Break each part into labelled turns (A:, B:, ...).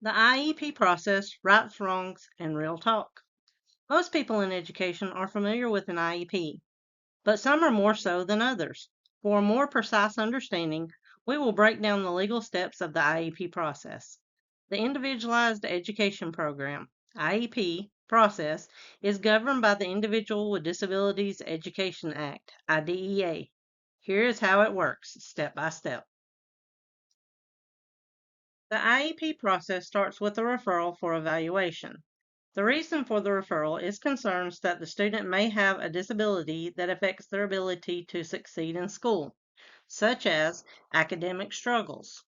A: The IEP process, rights, wrongs, and real talk. Most people in education are familiar with an IEP, but some are more so than others. For a more precise understanding, we will break down the legal steps of the IEP process. The Individualized Education Program, IEP, process is governed by the Individual with Disabilities Education Act, IDEA. Here is how it works, step by step. The IEP process starts with a referral for evaluation. The reason for the referral is concerns that the student may have a disability that affects their ability to succeed in school, such as academic struggles,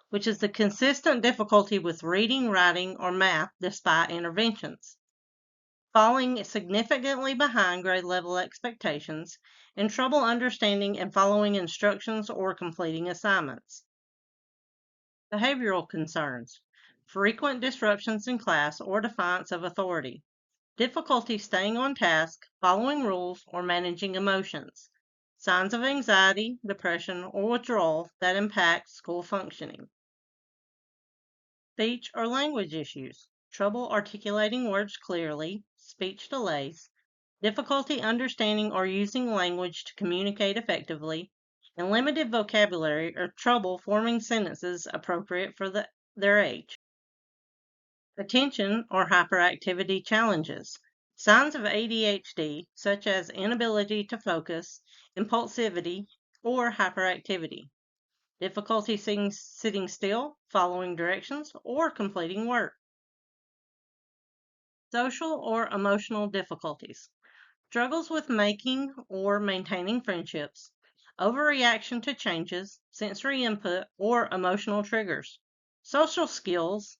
A: which is the consistent difficulty with reading, writing, or math despite interventions, falling significantly behind grade level expectations, and trouble understanding and following instructions or completing assignments. Behavioral concerns, frequent disruptions in class or defiance of authority, difficulty staying on task, following rules, or managing emotions, signs of anxiety, depression, or withdrawal that impact school functioning. Speech or language issues, trouble articulating words clearly, speech delays, difficulty understanding or using language to communicate effectively, and limited vocabulary or trouble forming sentences appropriate for their age. Attention or hyperactivity challenges. Signs of ADHD, such as inability to focus, impulsivity, or hyperactivity. Difficulty sitting still, following directions, or completing work. Social or emotional difficulties. Struggles with making or maintaining friendships. Overreaction to changes, sensory input, or emotional triggers. Social skills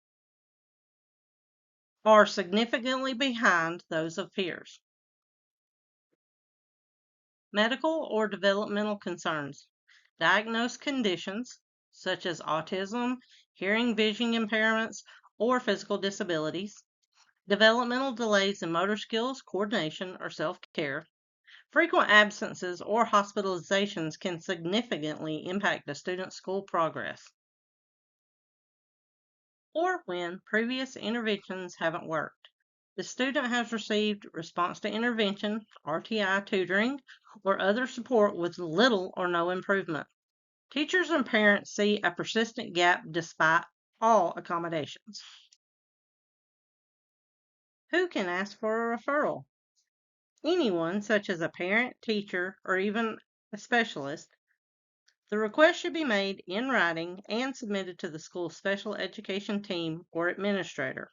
A: are significantly behind those of peers. Medical or developmental concerns. Diagnosed conditions such as autism, hearing vision impairments, or physical disabilities. Developmental delays in motor skills, coordination, or self-care. Frequent absences or hospitalizations can significantly impact a student's school progress. Or when previous interventions haven't worked. The student has received response to intervention, RTI tutoring, or other support with little or no improvement. Teachers and parents see a persistent gap despite all accommodations. Who can ask for a referral? Anyone, such as a parent, teacher, or even a specialist. The request should be made in writing and submitted to the school's special education team or administrator.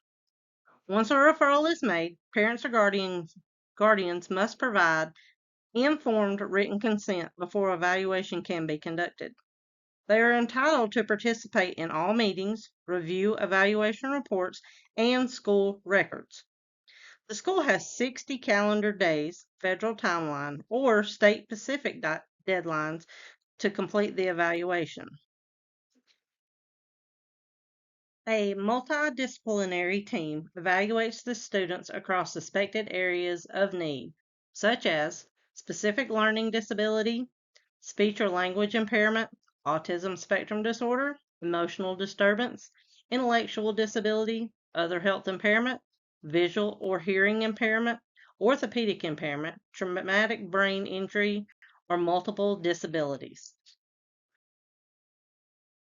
A: Once a referral is made, parents or guardians must provide informed written consent before evaluation can be conducted. They are entitled to participate in all meetings, review evaluation reports, and school records. The school has 60 calendar days, federal timeline, or state Pacific deadlines to complete the evaluation. A multidisciplinary team evaluates the students across suspected areas of need, such as specific learning disability, speech or language impairment, autism spectrum disorder, emotional disturbance, intellectual disability, other health impairment, visual or hearing impairment, orthopedic impairment, traumatic brain injury, or multiple disabilities.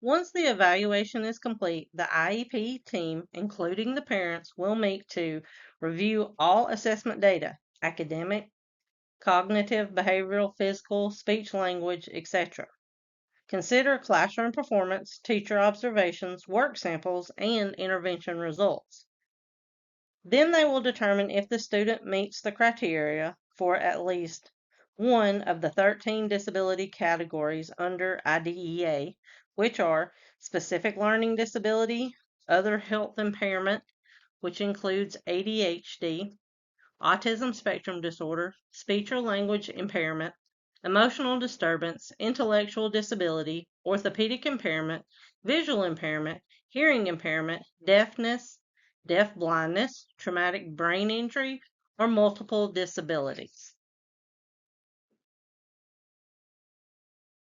A: Once the evaluation is complete, the IEP team, including the parents, will meet to review all assessment data, academic, cognitive, behavioral, physical, speech language, etc. Consider classroom performance, teacher observations, work samples, and intervention results. Then they will determine if the student meets the criteria for at least one of the 13 disability categories under IDEA, which are specific learning disability, other health impairment, which includes ADHD, autism spectrum disorder, speech or language impairment, emotional disturbance, intellectual disability, orthopedic impairment, visual impairment, hearing impairment, deafness, deaf blindness, traumatic brain injury, or multiple disabilities.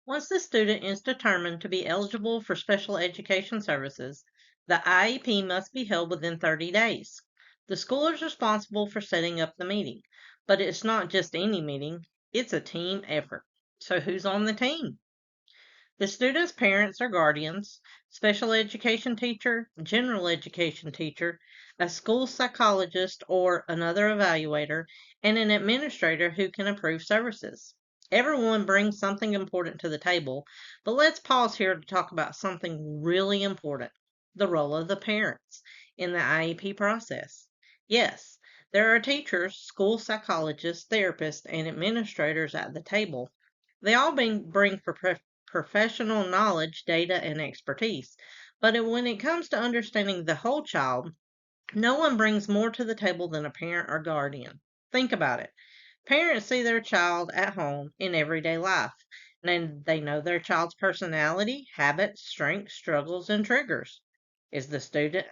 A: Once the student is determined to be eligible for special education services, The IEP must be held within 30 days. The school is responsible for setting up the meeting, but it's not just any meeting, it's a team effort. So, who's on the team? The student's parents or guardians, special education teacher, general education teacher, a school psychologist or another evaluator, and an administrator who can approve services. Everyone brings something important to the table, but let's pause here to talk about something really important: the role of the parents in the IEP process. Yes, there are teachers, school psychologists, therapists, and administrators at the table. They all bring professional knowledge, data, and expertise. But when it comes to understanding the whole child, no one brings more to the table than a parent or guardian. Think about it. Parents see their child at home in everyday life, and they know their child's personality, habits, strengths, struggles, and triggers. Is the student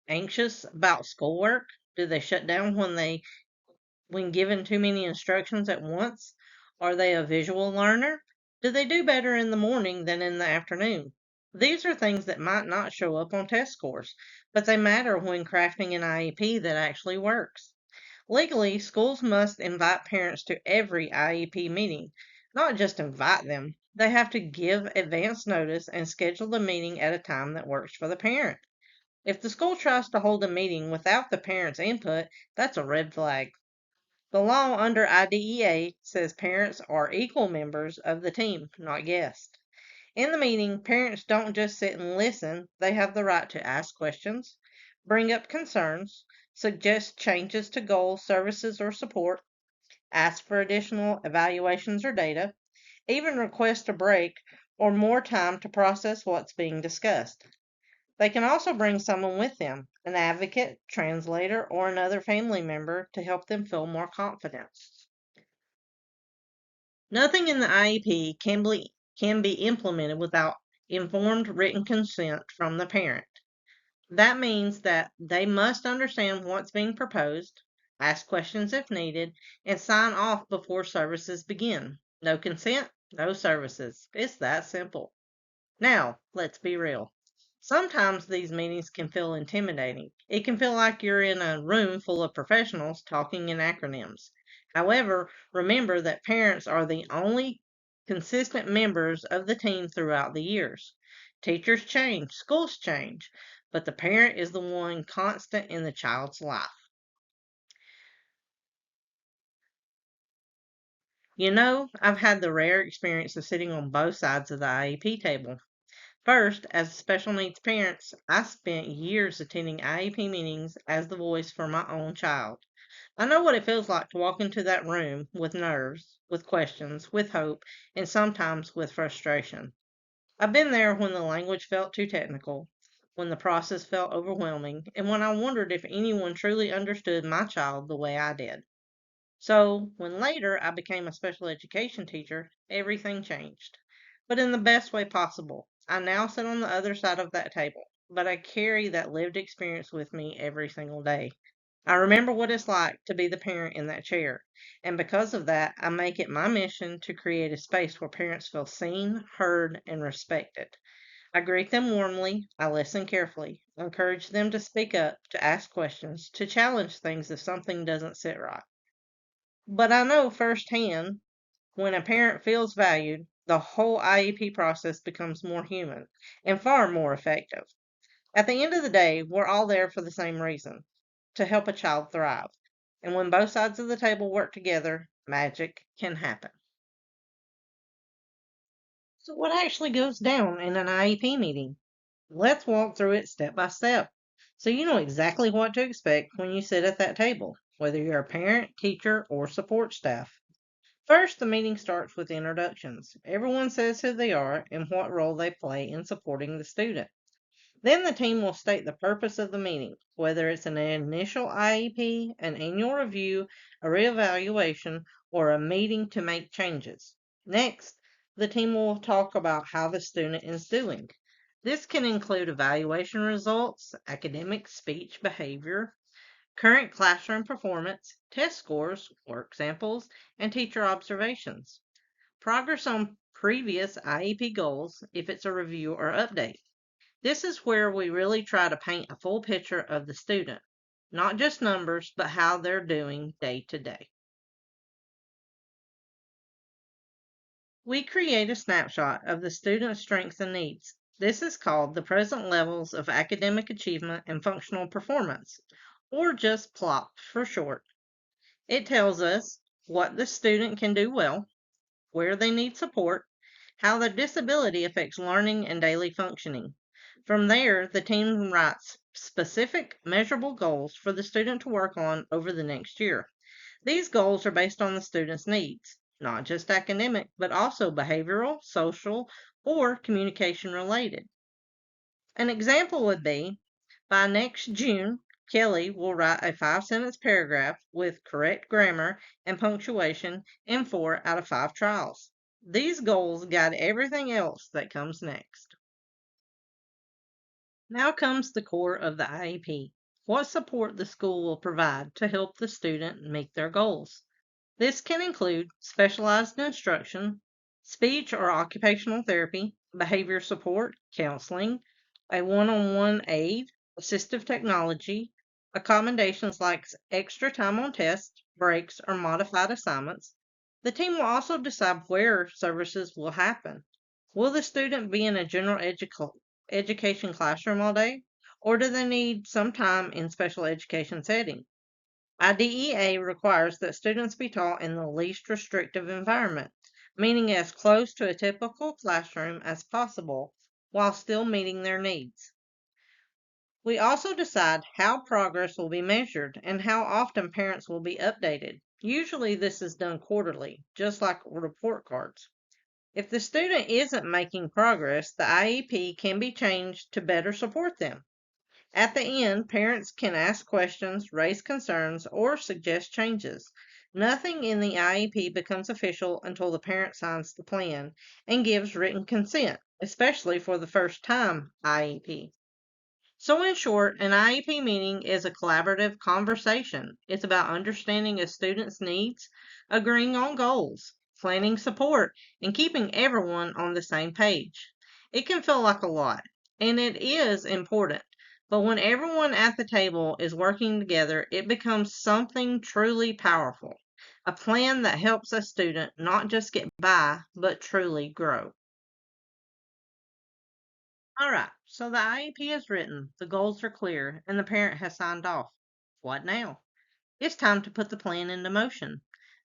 A: anxious about schoolwork? Do they shut down when given too many instructions at once? Are they a visual learner? Do they do better in the morning than in the afternoon? These are things that might not show up on test scores, but they matter when crafting an IEP that actually works. Legally, schools must invite parents to every IEP meeting, not just invite them. They have to give advance notice and schedule the meeting at a time that works for the parent. If the school tries to hold a meeting without the parents' input, that's a red flag. The law under IDEA says parents are equal members of the team, not guests. In the meeting, parents don't just sit and listen, they have the right to ask questions, bring up concerns, suggest changes to goals, services, or support, ask for additional evaluations or data, even request a break or more time to process what's being discussed. They can also bring someone with them, an advocate, translator, or another family member to help them feel more confident. Nothing in the IEP can be implemented without informed written consent from the parent. That means that they must understand what's being proposed, ask questions if needed, and sign off before services begin. No consent, no services. It's that simple. Now, let's be real. Sometimes these meetings can feel intimidating. It can feel like you're in a room full of professionals talking in acronyms. However, remember that parents are the only consistent members of the team throughout the years. Teachers change, schools change, but the parent is the one constant in the child's life. I've had the rare experience of sitting on both sides of the IEP table. First, as special needs parents, I spent years attending IEP meetings as the voice for my own child. I know what it feels like to walk into that room with nerves, with questions, with hope, and sometimes with frustration. I've been there when the language felt too technical, when the process felt overwhelming, and when I wondered if anyone truly understood my child the way I did. So, when later I became a special education teacher, everything changed. But in the best way possible. I now sit on the other side of that table, but I carry that lived experience with me every single day. I remember what it's like to be the parent in that chair. And because of that, I make it my mission to create a space where parents feel seen, heard, and respected. I greet them warmly, I listen carefully, encourage them to speak up, to ask questions, to challenge things if something doesn't sit right. But I know firsthand when a parent feels valued, the whole IEP process becomes more human and far more effective. At the end of the day, we're all there for the same reason: to help a child thrive. And when both sides of the table work together, magic can happen. So, what actually goes down in an IEP meeting? Let's walk through it step by step so you know exactly what to expect when you sit at that table, whether you're a parent, teacher, or support staff. First, the meeting starts with introductions. Everyone says who they are and what role they play in supporting the student. Then the team will state the purpose of the meeting, whether it's an initial IEP, an annual review, a reevaluation, or a meeting to make changes. Next, the team will talk about how the student is doing. This can include evaluation results, academic, speech, behavior, current classroom performance, test scores, work samples, and teacher observations. Progress on previous IEP goals if it's a review or update. This is where we really try to paint a full picture of the student, not just numbers, but how they're doing day to day. We create a snapshot of the student's strengths and needs. This is called the present levels of academic achievement and functional performance, or just PLOP for short. It tells us what the student can do well, where they need support, how their disability affects learning and daily functioning. From there, the team writes specific, measurable goals for the student to work on over the next year. These goals are based on the student's needs, not just academic, but also behavioral, social, or communication related. An example would be by next June, Kelly will write a 5 sentence paragraph with correct grammar and punctuation in 4 out of 5 trials. These goals guide everything else that comes next. Now comes the core of the IEP. What support the school will provide to help the student meet their goals. This can include specialized instruction, speech or occupational therapy, behavior support, counseling, a one-on-one aid, assistive technology, accommodations like extra time on tests, breaks, or modified assignments. The team will also decide where services will happen. Will the student be in a general education classroom all day, or do they need some time in special education setting? IDEA requires that students be taught in the least restrictive environment, meaning as close to a typical classroom as possible while still meeting their needs. We also decide how progress will be measured and how often parents will be updated. Usually this is done quarterly, just like report cards. If the student isn't making progress, the IEP can be changed to better support them. At the end, parents can ask questions, raise concerns, or suggest changes. Nothing in the IEP becomes official until the parent signs the plan and gives written consent, especially for the first time IEP. So, in short, an IEP meeting is a collaborative conversation. It's about understanding a student's needs, agreeing on goals, planning support, and keeping everyone on the same page. It can feel like a lot, and it is important. But when everyone at the table is working together, it becomes something truly powerful. A plan that helps a student not just get by, but truly grow. All right, so the IEP is written, the goals are clear, and the parent has signed off. What now? It's time to put the plan into motion.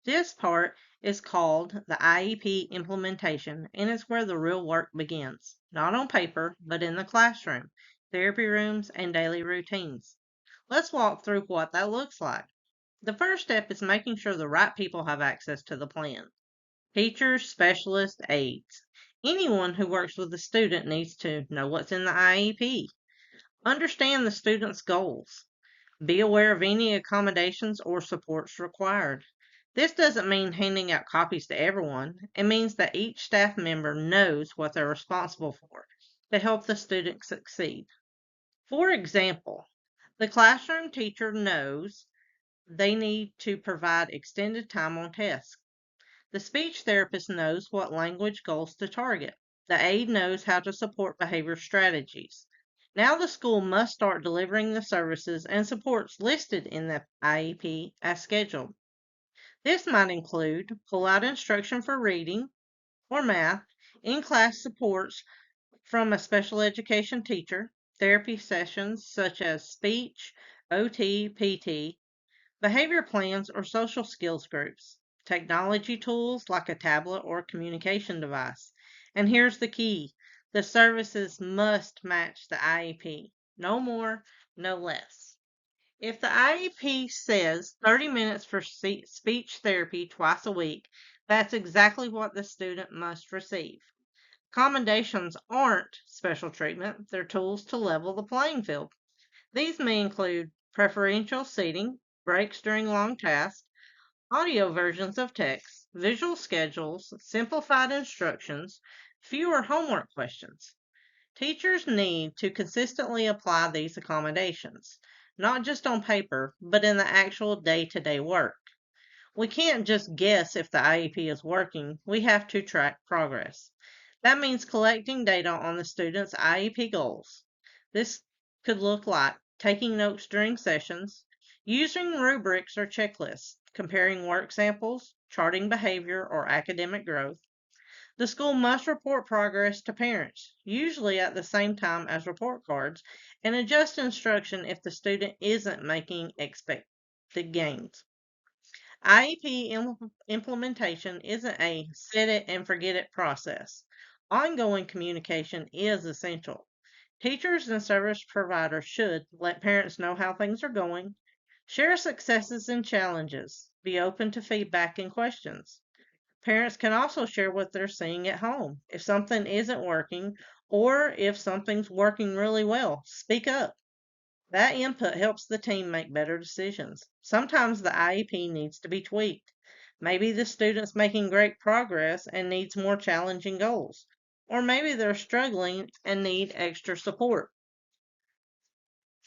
A: This part is called the IEP implementation, and it's where the real work begins. Not on paper, but in the classroom, therapy rooms, and daily routines. Let's walk through what that looks like. The first step is making sure the right people have access to the plan. Teachers, specialists, aides. Anyone who works with the student needs to know what's in the IEP, understand the student's goals, be aware of any accommodations or supports required. This doesn't mean handing out copies to everyone. It means that each staff member knows what they're responsible for to help the student succeed. For example, the classroom teacher knows they need to provide extended time on tests. The speech therapist knows what language goals to target. The aide knows how to support behavior strategies. Now the school must start delivering the services and supports listed in the IEP as scheduled. This might include pull-out instruction for reading or math, in-class supports from a special education teacher, therapy sessions such as speech, OT, PT, behavior plans or social skills groups, technology tools like a tablet or communication device. And here's the key. The services must match the IEP. No more, no less. If the IEP says 30 minutes for speech therapy twice a week, that's exactly what the student must receive. Accommodations aren't special treatment, they're tools to level the playing field. These may include preferential seating, breaks during long tasks, audio versions of text, visual schedules, simplified instructions, fewer homework questions. Teachers need to consistently apply these accommodations, not just on paper, but in the actual day-to-day work. We can't just guess if the IEP is working, we have to track progress. That means collecting data on the student's IEP goals. This could look like taking notes during sessions, using rubrics or checklists, comparing work samples, charting behavior or academic growth. The school must report progress to parents, usually at the same time as report cards, and adjust instruction if the student isn't making expected gains. IEP implementation isn't a set it and forget it process. Ongoing communication is essential. Teachers and service providers should let parents know how things are going, share successes and challenges, be open to feedback and questions. Parents can also share what they're seeing at home. If something isn't working or if something's working really well, speak up. That input helps the team make better decisions. Sometimes the IEP needs to be tweaked. Maybe the student's making great progress and needs more challenging goals. Or maybe they're struggling and need extra support.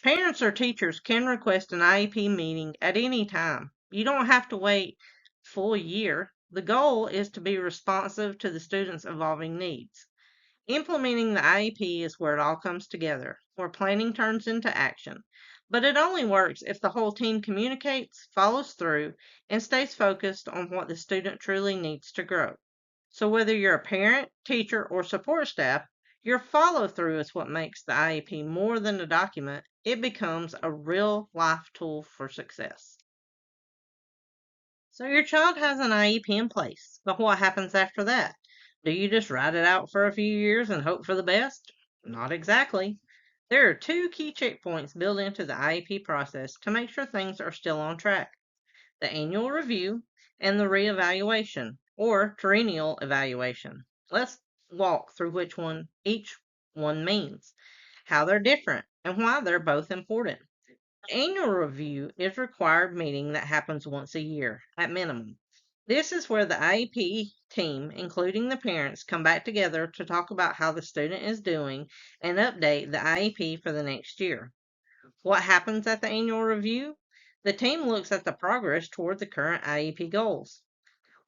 A: Parents or teachers can request an IEP meeting at any time. You don't have to wait full year. The goal is to be responsive to the student's evolving needs. Implementing the IEP is where it all comes together, where planning turns into action. But it only works if the whole team communicates, follows through, and stays focused on what the student truly needs to grow. So whether you're a parent, teacher, or support staff, your follow through is what makes the IEP more than a document. It becomes a real life tool for success. So your child has an IEP in place, but what happens after that? Do you just write it out for a few years and hope for the best? Not exactly. There are two key checkpoints built into the IEP process to make sure things are still on track: the annual review and the reevaluation or triennial evaluation. Let's walk through which one each one means, how they're different, and why they're both important. Annual review is a required meeting that happens once a year at minimum. This is where the IEP team, including the parents, come back together to talk about how the student is doing and update the IEP for the next year. What happens at the annual review? The team looks at the progress toward the current IEP goals.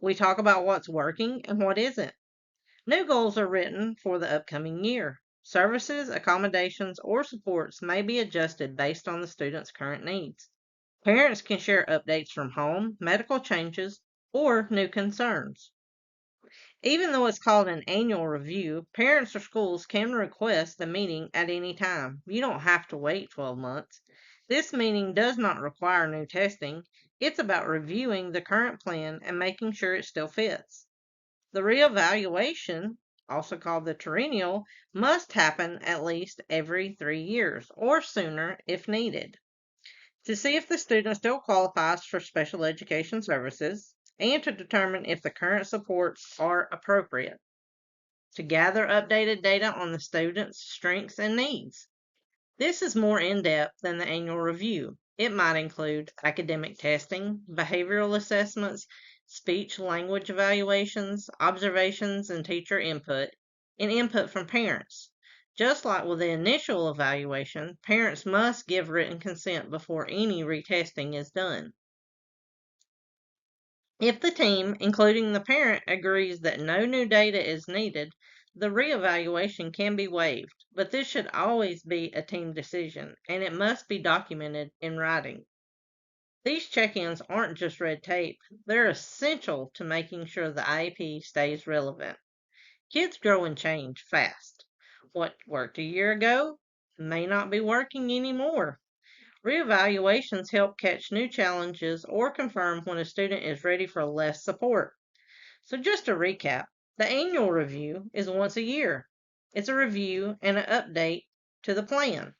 A: We talk about what's working and what isn't. New goals are written for the upcoming year. Services, accommodations, or supports may be adjusted based on the student's current needs. Parents can share updates from home, medical changes, or new concerns. Even though it's called an annual review, parents or schools can request a meeting at any time. You don't have to wait 12 months. This meeting does not require new testing. It's about reviewing the current plan and making sure it still fits. The reevaluation, also called the triennial, must happen at least every 3 years or sooner if needed to see if the student still qualifies for special education services and to determine if the current supports are appropriate, to gather updated data on the student's strengths and needs. This is more in depth than the annual review. It might include academic testing, behavioral assessments, speech language evaluations, observations and teacher input, and input from parents. Just like with the initial evaluation, parents must give written consent before any retesting is done. If the team, including the parent, agrees that no new data is needed, the reevaluation can be waived, but this should always be a team decision and it must be documented in writing. These check ins aren't just red tape, they're essential to making sure the IEP stays relevant. Kids grow and change fast. What worked a year ago may not be working anymore. Reevaluations help catch new challenges or confirm when a student is ready for less support. So, just to recap, the annual review is once a year. It's a review and an update to the plan.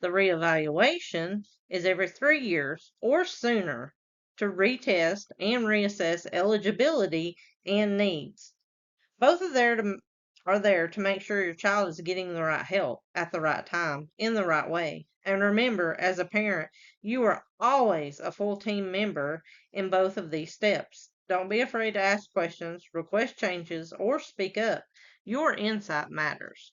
A: The reevaluation is every 3 years or sooner to retest and reassess eligibility and needs. Both are there to make sure your child is getting the right help at the right time in the right way. And remember, as a parent, you are always a full team member in both of these steps. Don't be afraid to ask questions, request changes, or speak up. Your insight matters.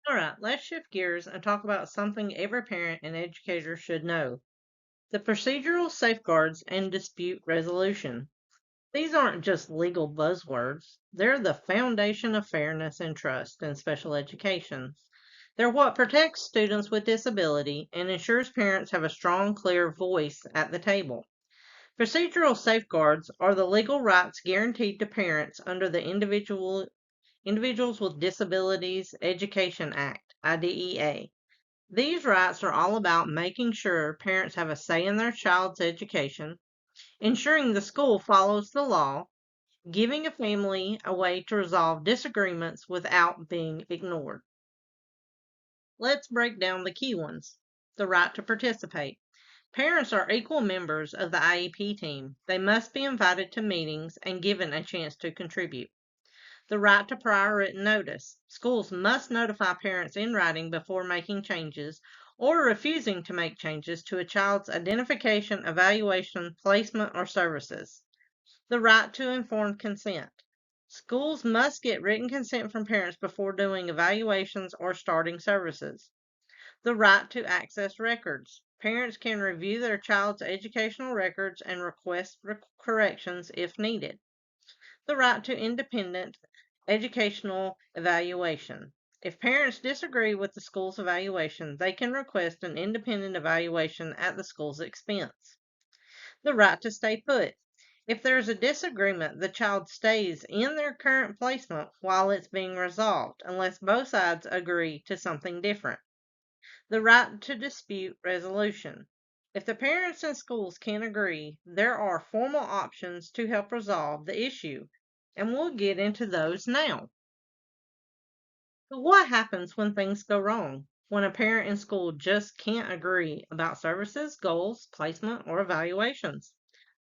A: All right, let's shift gears and talk about something every parent and educator should know: the procedural safeguards and dispute resolution. These aren't just legal buzzwords, they're the foundation of fairness and trust in special education. They're what protects students with disability and ensures parents have a strong, clear voice at the table. Procedural safeguards are the legal rights guaranteed to parents under the Individuals with Disabilities Education Act, IDEA. These rights are all about making sure parents have a say in their child's education, ensuring the school follows the law, giving a family a way to resolve disagreements without being ignored. Let's break down the key ones. The right to participate. Parents are equal members of the IEP team. They must be invited to meetings and given a chance to contribute. The right to prior written notice. Schools must notify parents in writing before making changes or refusing to make changes to a child's identification, evaluation, placement, or services. The right to informed consent. Schools must get written consent from parents before doing evaluations or starting services. The right to access records. Parents can review their child's educational records and request corrections if needed. The right to independent educational evaluation. If parents disagree with the school's evaluation, they can request an independent evaluation at the school's expense. The right to stay put. If there is a disagreement, the child stays in their current placement while it's being resolved, unless both sides agree to something different. The right to dispute resolution. If the parents and schools can't agree, there are formal options to help resolve the issue, and we'll get into those now. But what happens when things go wrong? When a parent and school just can't agree about services, goals, placement, or evaluations?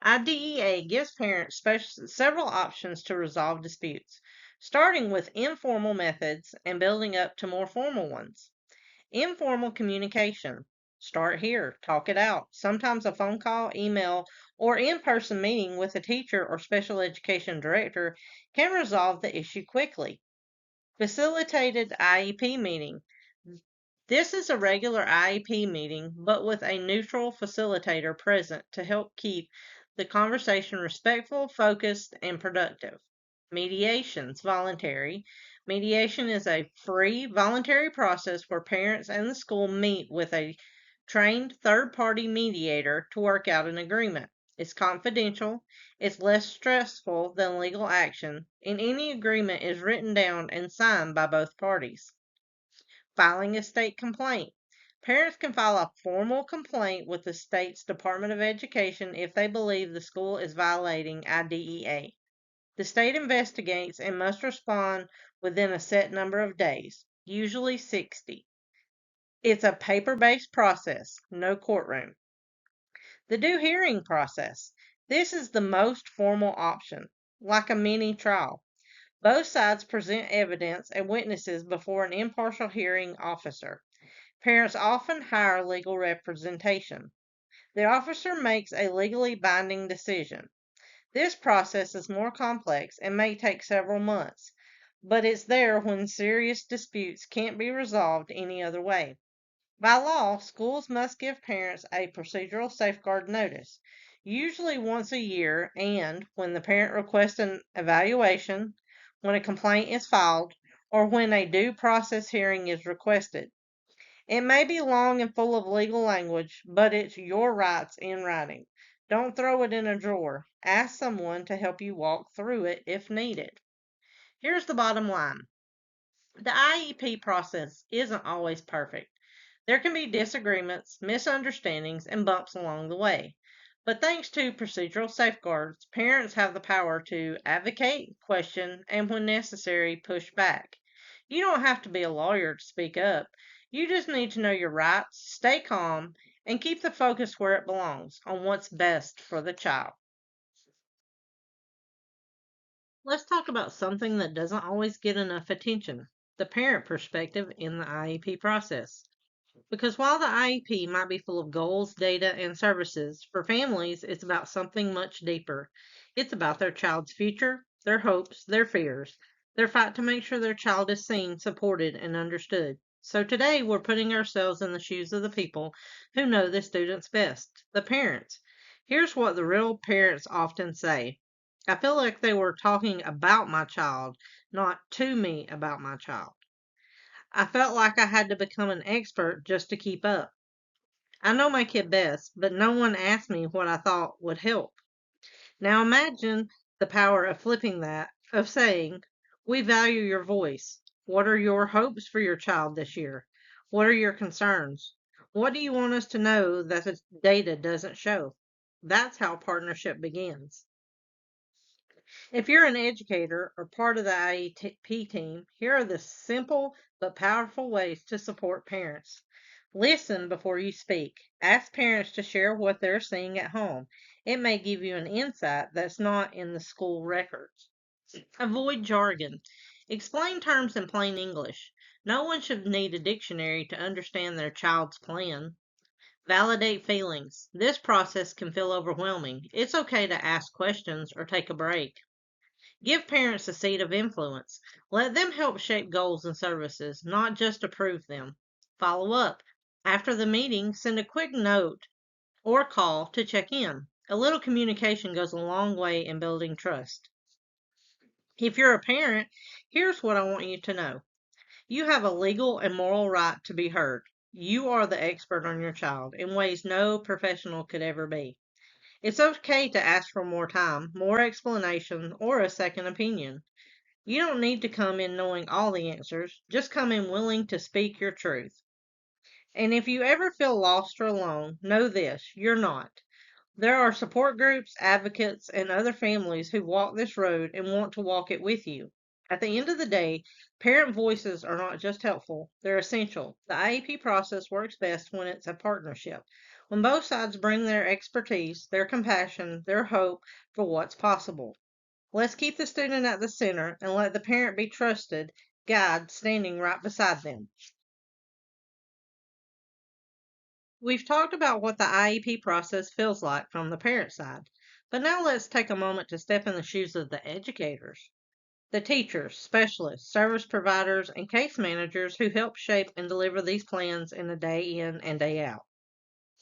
A: IDEA gives parents several options to resolve disputes, starting with informal methods and building up to more formal ones. Informal communication. Start here, talk it out. Sometimes a phone call, email, or in person meeting with a teacher or special education director can resolve the issue quickly. Facilitated IEP meeting. This is a regular IEP meeting, but with a neutral facilitator present to help keep the conversation respectful, focused, and productive. Mediations, voluntary. Mediation is a free, voluntary process where parents and the school meet with a trained third party mediator to work out an agreement. It's confidential, it's less stressful than legal action, and any agreement is written down and signed by both parties. Filing a state complaint. Parents can file a formal complaint with the state's Department of Education if they believe the school is violating IDEA. The state investigates and must respond within a set number of days, usually 60. It's a paper-based process, no courtroom. The due hearing process. This is the most formal option, like a mini trial. Both sides present evidence and witnesses before an impartial hearing officer. Parents often hire legal representation. The officer makes a legally binding decision. This process is more complex and may take several months, but it's there when serious disputes can't be resolved any other way. By law, schools must give parents a procedural safeguard notice, usually once a year, and when the parent requests an evaluation, when a complaint is filed, or when a due process hearing is requested. It may be long and full of legal language, but it's your rights in writing. Don't throw it in a drawer. Ask someone to help you walk through it if needed. Here's the bottom line. The IEP process isn't always perfect. There can be disagreements, misunderstandings, and bumps along the way. But thanks to procedural safeguards, parents have the power to advocate, question, and when necessary, push back. You don't have to be a lawyer to speak up. You just need to know your rights, stay calm, and keep the focus where it belongs, on what's best for the child. Let's talk about something that doesn't always get enough attention, the parent perspective in the IEP process. Because while the IEP might be full of goals, data, and services, for families, it's about something much deeper. It's about their child's future, their hopes, their fears, their fight to make sure their child is seen, supported, and understood. So today, we're putting ourselves in the shoes of the people who know the students best, the parents. Here's what the real parents often say. I feel like they were talking about my child, not to me about my child. I felt like I had to become an expert just to keep up. I know my kid best, but no one asked me what I thought would help. Now imagine the power of flipping that, of saying, we value your voice. What are your hopes for your child this year? What are your concerns? What do you want us to know that the data doesn't show? That's how partnership begins. If you're an educator or part of the IEP team, here are the simple but powerful ways to support parents. Listen before you speak. Ask parents to share what they're seeing at home. It may give you an insight that's not in the school records. Avoid jargon. Explain terms in plain English. No one should need a dictionary to understand their child's plan. Validate feelings. This process can feel overwhelming. It's okay to ask questions or take a break. Give parents a seat of influence. Let them help shape goals and services, not just approve them. Follow up. After the meeting, send a quick note or call to check in. A little communication goes a long way in building trust. If you're a parent, here's what I want you to know. You have a legal and moral right to be heard. You are the expert on your child in ways no professional could ever be. It's okay to ask for more time, more explanation, or a second opinion. You don't need to come in knowing all the answers, just come in willing to speak your truth. And if you ever feel lost or alone, know this, you're not. There are support groups, advocates, and other families who walk this road and want to walk it with you. At the end of the day, parent voices are not just helpful, they're essential. The IEP process works best when it's a partnership, when both sides bring their expertise, their compassion, their hope for what's possible. Let's keep the student at the center and let the parent be trusted guide standing right beside them. We've talked about what the IEP process feels like from the parent side, but now let's take a moment to step in the shoes of the educators, the teachers, specialists, service providers, and case managers who help shape and deliver these plans in a day in and day out.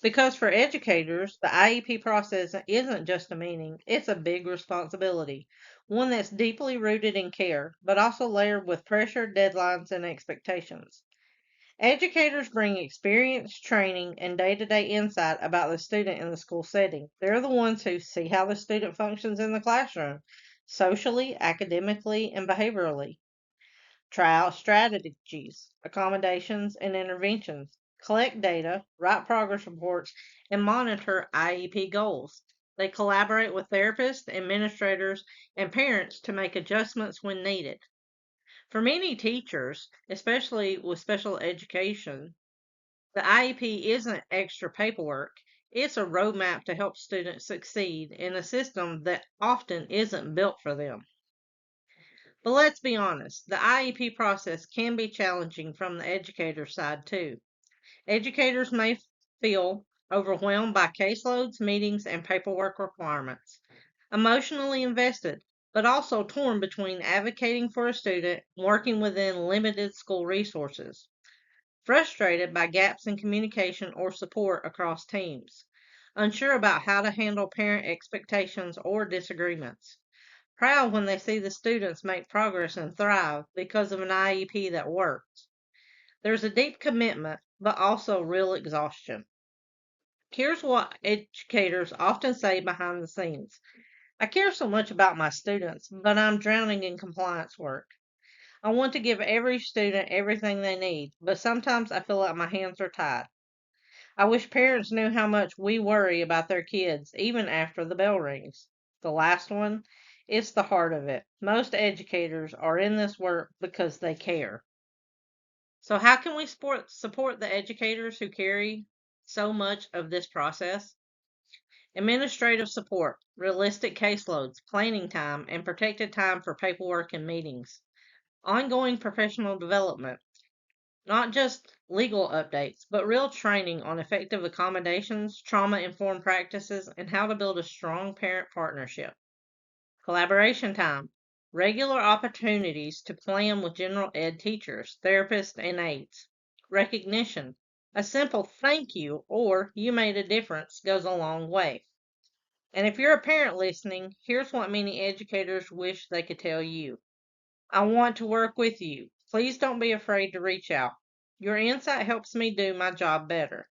A: Because for educators, the IEP process isn't just a meaning, it's a big responsibility, one that's deeply rooted in care, but also layered with pressure, deadlines, and expectations. Educators bring experience, training, and day to day insight about the student in the school setting. They're the ones who see how the student functions in the classroom, socially, academically, and behaviorally. Try out strategies, accommodations, and interventions. Collect data, write progress reports, and monitor IEP goals. They collaborate with therapists, administrators, and parents to make adjustments when needed. For many teachers, especially with special education, the IEP isn't extra paperwork. It's a roadmap to help students succeed in a system that often isn't built for them. But let's be honest, the IEP process can be challenging from the educator side too. Educators may feel overwhelmed by caseloads, meetings, and paperwork requirements, emotionally invested, but also torn between advocating for a student and working within limited school resources, frustrated by gaps in communication or support across teams, unsure about how to handle parent expectations or disagreements, proud when they see the students make progress and thrive because of an IEP that works. There's a deep commitment, but also real exhaustion. Here's what educators often say behind the scenes. I care so much about my students, but I'm drowning in compliance work. I want to give every student everything they need, but sometimes I feel like my hands are tied. I wish parents knew how much we worry about their kids, even after the bell rings. The last one, it's the heart of it. Most educators are in this work because they care. So, how can we support the educators who carry so much of this process? Administrative support, realistic caseloads, planning time, and protected time for paperwork and meetings. Ongoing professional development, not just legal updates, but real training on effective accommodations, trauma informed practices, and how to build a strong parent partnership. Collaboration time, regular opportunities to plan with general ed teachers, therapists, and aides. Recognition, a simple thank you or you made a difference goes a long way. And if you're a parent listening, here's what many educators wish they could tell you. I want to work with you. Please don't be afraid to reach out. Your insight helps me do my job better.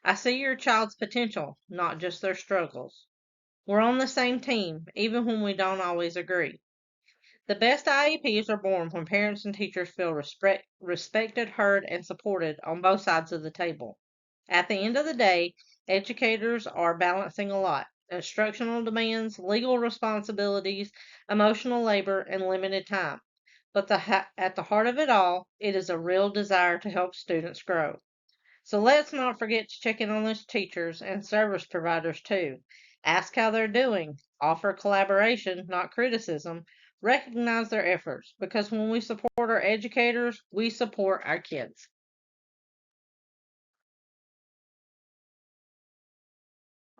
A: I see your child's potential, not just their struggles. We're on the same team, even when we don't always agree. The best IEPs are born when parents and teachers feel respected, heard, and supported on both sides of the table. At the end of the day, educators are balancing a lot: instructional demands, legal responsibilities, emotional labor, and limited time. But at the heart of it all, it is a real desire to help students grow. So let's not forget to check in on those teachers and service providers too. Ask how they're doing, offer collaboration, not criticism, recognize their efforts, because when we support our educators, we support our kids.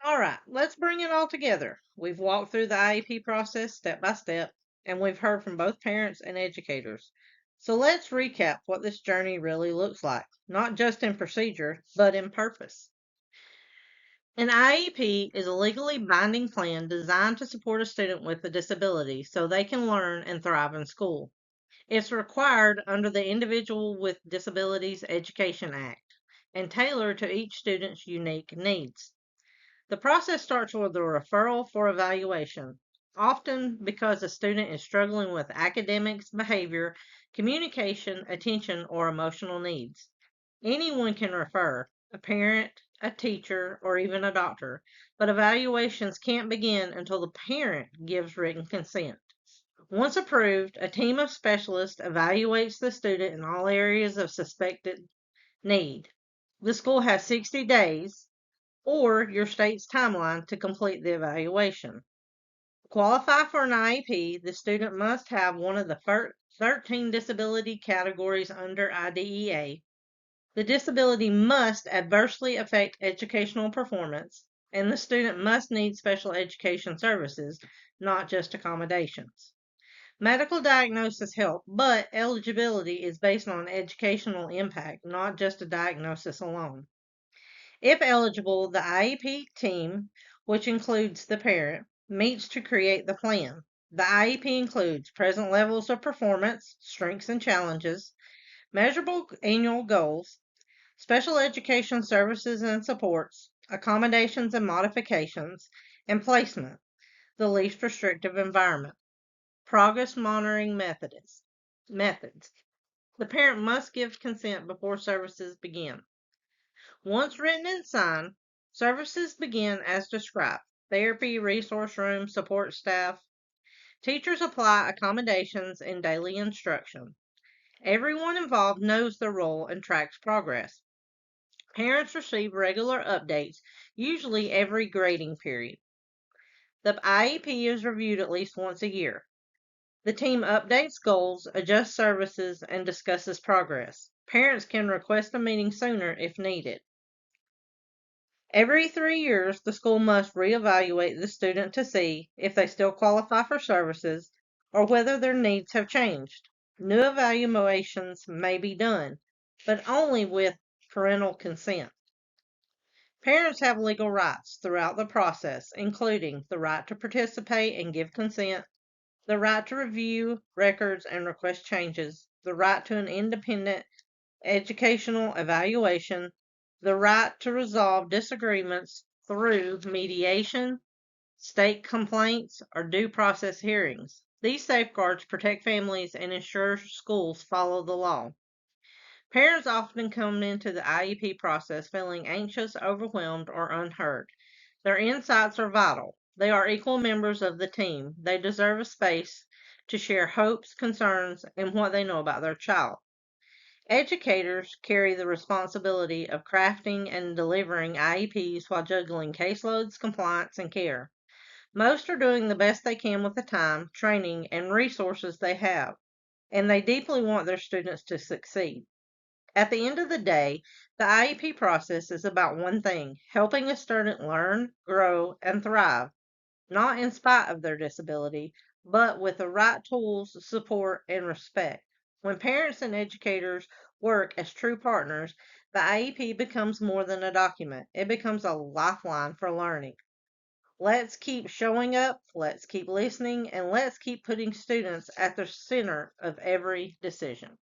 A: All right, let's bring it all together. We've walked through the IEP process step by step, and we've heard from both parents and educators. So let's recap what this journey really looks like, not just in procedure, but in purpose. An IEP is a legally binding plan designed to support a student with a disability so they can learn and thrive in school. It's required under the Individual with Disabilities Education Act and tailored to each student's unique needs. The process starts with a referral for evaluation, often because a student is struggling with academics, behavior, communication, attention, or emotional needs. Anyone can refer, a parent, a teacher, or even a doctor, but evaluations can't begin until the parent gives written consent. Once approved, a team of specialists evaluates the student in all areas of suspected need. The school has 60 days, or your state's timeline, to complete the evaluation. To qualify for an IEP, the student must have one of the 13 disability categories under IDEA. The disability must adversely affect educational performance, and the student must need special education services, not just accommodations. Medical diagnosis help, but eligibility is based on educational impact, not just a diagnosis alone. If eligible, the IEP team, which includes the parent, meets to create the plan. The IEP includes present levels of performance, strengths and challenges, measurable annual goals, special education services and supports, accommodations and modifications, and placement, the least restrictive environment. Progress monitoring methods. The parent must give consent before services begin. Once written and signed, services begin as described: therapy, resource room, support staff. Teachers apply accommodations and daily instruction. Everyone involved knows their role and tracks progress. Parents receive regular updates, usually every grading period. The IEP is reviewed at least once a year. The team updates goals, adjusts services, and discusses progress. Parents can request a meeting sooner if needed. Every 3 years, the school must reevaluate the student to see if they still qualify for services or whether their needs have changed. New evaluations may be done, but only with parental consent. Parents have legal rights throughout the process, including the right to participate and give consent, the right to review records and request changes, the right to an independent educational evaluation, the right to resolve disagreements through mediation, state complaints, or due process hearings. These safeguards protect families and ensure schools follow the law. Parents often come into the IEP process feeling anxious, overwhelmed, or unheard. Their insights are vital. They are equal members of the team. They deserve a space to share hopes, concerns, and what they know about their child. Educators carry the responsibility of crafting and delivering IEPs while juggling caseloads, compliance, and care. Most are doing the best they can with the time, training, and resources they have, and they deeply want their students to succeed. At the end of the day, the IEP process is about one thing: helping a student learn, grow, and thrive, not in spite of their disability, but with the right tools, support, and respect. When parents and educators work as true partners, the IEP becomes more than a document. It becomes a lifeline for learning. Let's keep showing up, let's keep listening, and let's keep putting students at the center of every decision.